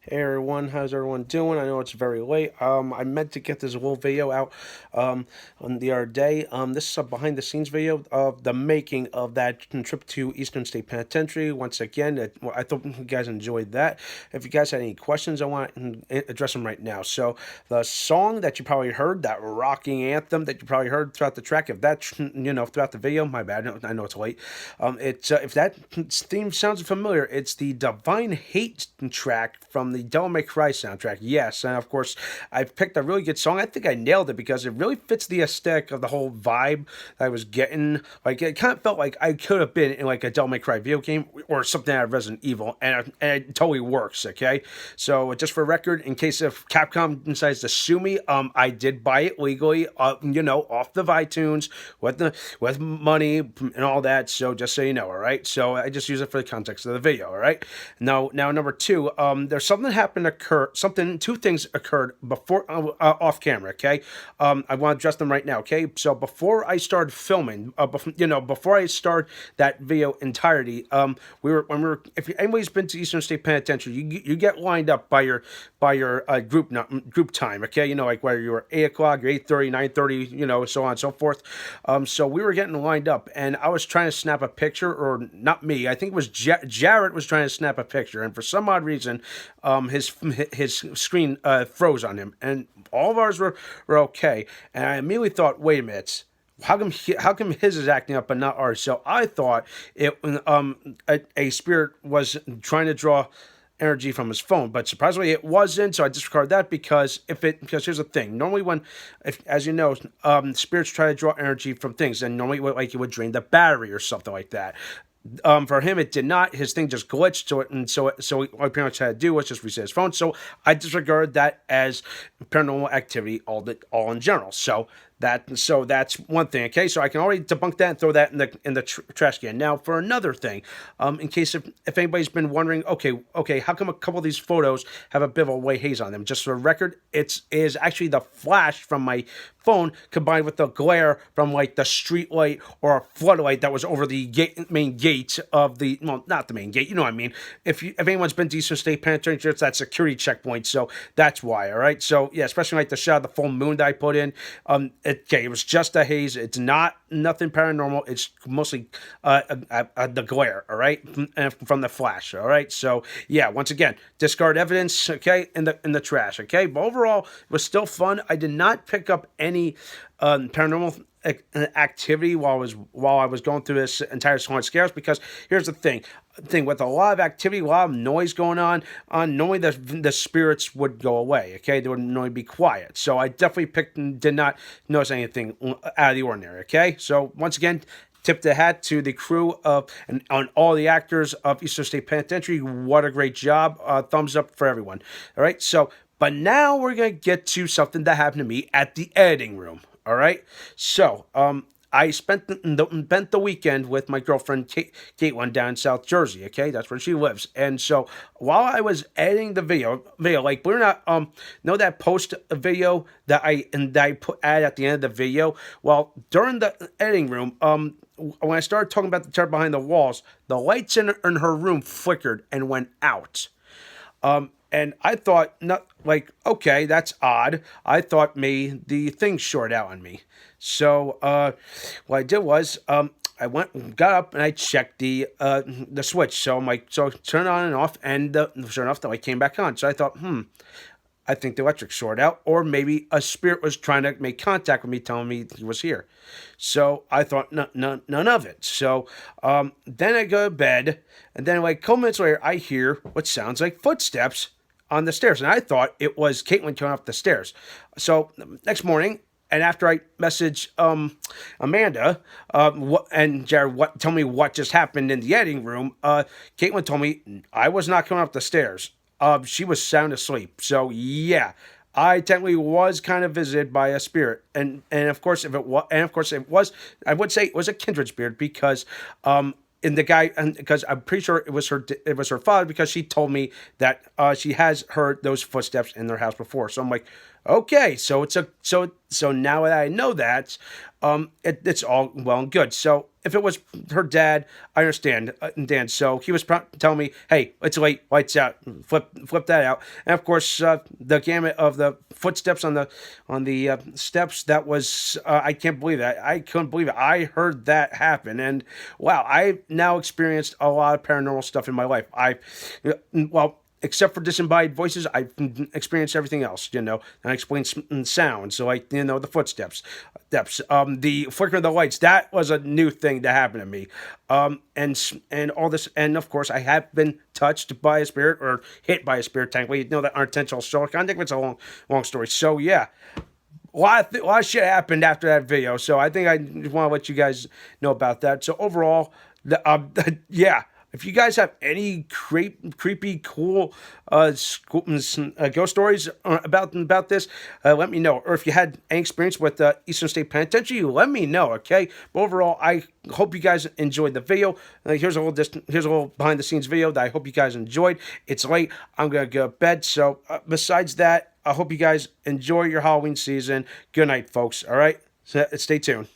Hey everyone, how's everyone doing? I know it's very late. I meant to get this little video out on the other day. This is a behind the scenes video of the making of that trip to Eastern State Penitentiary. Once again, I thought you guys enjoyed that. If you guys had any questions, I want to address them right now. So the song that you probably heard, that rocking anthem that you probably heard throughout the track, if that throughout the video, my bad. I know it's late. It's if that theme sounds familiar, it's the Divine Hate track from the Devil May Cry soundtrack. Yes, and of course, I picked a really good song. I think I nailed it because it really fits the aesthetic of the whole vibe that I was getting. Like, it kind of felt like I could have been in like a Devil May Cry video game or something out of Resident Evil, and it totally works. Okay, so just for record, in case if Capcom decides to sue me, I did buy it legally, off the iTunes with money and all that. So just so you know, all right. So I just use it for the context of the video, all right. Now number two, there's something happened occur. Two things occurred before off camera. Okay, I want to address them right now. Okay, so before I started filming, before I start that video entirety, if anybody's been to Eastern State Penitentiary, you get lined up by your group time. Okay, like whether you were 8 o'clock, or 8:30, 9:30, so on and so forth. So we were getting lined up, and I was trying to snap a picture, or not me. I think it was Jarrett was trying to snap a picture, and for some odd reason, his screen froze on him, and all of ours were okay. And I immediately thought, wait a minute. How come his is acting up but not ours? So I thought a spirit was trying to draw energy from his phone, but surprisingly it wasn't. So I disregard that because here's the thing. Normally as you know, spirits try to draw energy from things, and normally it would drain the battery or something like that. For him, it did not. His thing just glitched, so what he pretty much had to do was just reset his phone. So I disregard that as paranormal activity all in general. So that's one thing. Okay, so I can already debunk that and throw that in the trash can. Now for another thing, in case if anybody's been wondering, okay, how come a couple of these photos have a bit of a white haze on them? Just for the record, it is actually the flash from my phone combined with the glare from like the street light or a floodlight that was over the main gate of the, well, not the main gate, you know what I mean. If anyone's been to Eastern State Penitentiary, it's that security checkpoint, so that's why. All right, so yeah, especially like the shot of the full moon that I put in. It was just a haze. It's not nothing paranormal. It's mostly the glare. All right, from the flash. All right, so yeah, once again, discard evidence. Okay, in the trash. Okay, but overall, it was still fun. I did not pick up any paranormal activity while I was going through this entire Haunted Scares, because here's the thing with a lot of activity, a lot of noise going on normally the spirits would go away. Okay, they would normally be quiet. So I definitely did not notice anything out of the ordinary. Okay, so once again, tip the hat to the crew and on all the actors of Eastern State Penitentiary. What a great job! Thumbs up for everyone. All right, so but now we're gonna get to something that happened to me at the editing room. All right, so I spent the weekend with my girlfriend Caitlin down in South Jersey. Okay, that's where she lives. And so while I was editing the video, like we're not know that post video that I put at the end of the video. Well, during the editing room, when I started talking about the terror behind the walls, the lights in her room flickered and went out. And I thought, not like, okay, that's odd. I thought maybe the thing shorted out on me. So what I did was got up, and I checked the switch. So I'm like, so turn on and off, and sure enough, the light came back on. So I thought, I think the electric shorted out, or maybe a spirit was trying to make contact with me, telling me he was here. So I thought none of it. So then I go to bed, and then like a couple minutes later, I hear what sounds like footsteps on the stairs, and I thought it was Caitlin coming up the stairs. So next morning, and after I message Amanda and Jared, tell me what just happened in the editing room, Caitlin told me I was not coming up the stairs. She was sound asleep. So yeah, I technically was kind of visited by a spirit, and of course it was, I would say it was a kindred spirit, because in the guy, and because I'm pretty sure it was her father, because she told me that she has heard those footsteps in their house before. So I'm like, Okay, so so now that I know that, it's all well and good. So if it was her dad, I understand, Dan. So he was telling me, "Hey, it's late, lights out, flip that out." And of course, the gamut of the footsteps on the steps. That was I can't believe that. I couldn't believe it. I heard that happen, and wow, I now experienced a lot of paranormal stuff in my life. Well, except for disembodied voices, I've experienced everything else, and I explained sound. So, like, the footsteps, the flicker of the lights, that was a new thing to happen to me. And all this, and of course, I have been touched by a spirit or hit by a spirit, technically. That unintentional shock contact. It's a long story. So, yeah. A lot of shit happened after that video, so I think I just want to let you guys know about that. So overall, yeah, if you guys have any creepy, cool ghost stories about this, let me know. Or if you had any experience with Eastern State Penitentiary, let me know. Okay. But overall, I hope you guys enjoyed the video. Here's a little behind the scenes video that I hope you guys enjoyed. It's late. I'm gonna go to bed. So besides that, I hope you guys enjoy your Halloween season. Good night, folks. All right. So, stay tuned.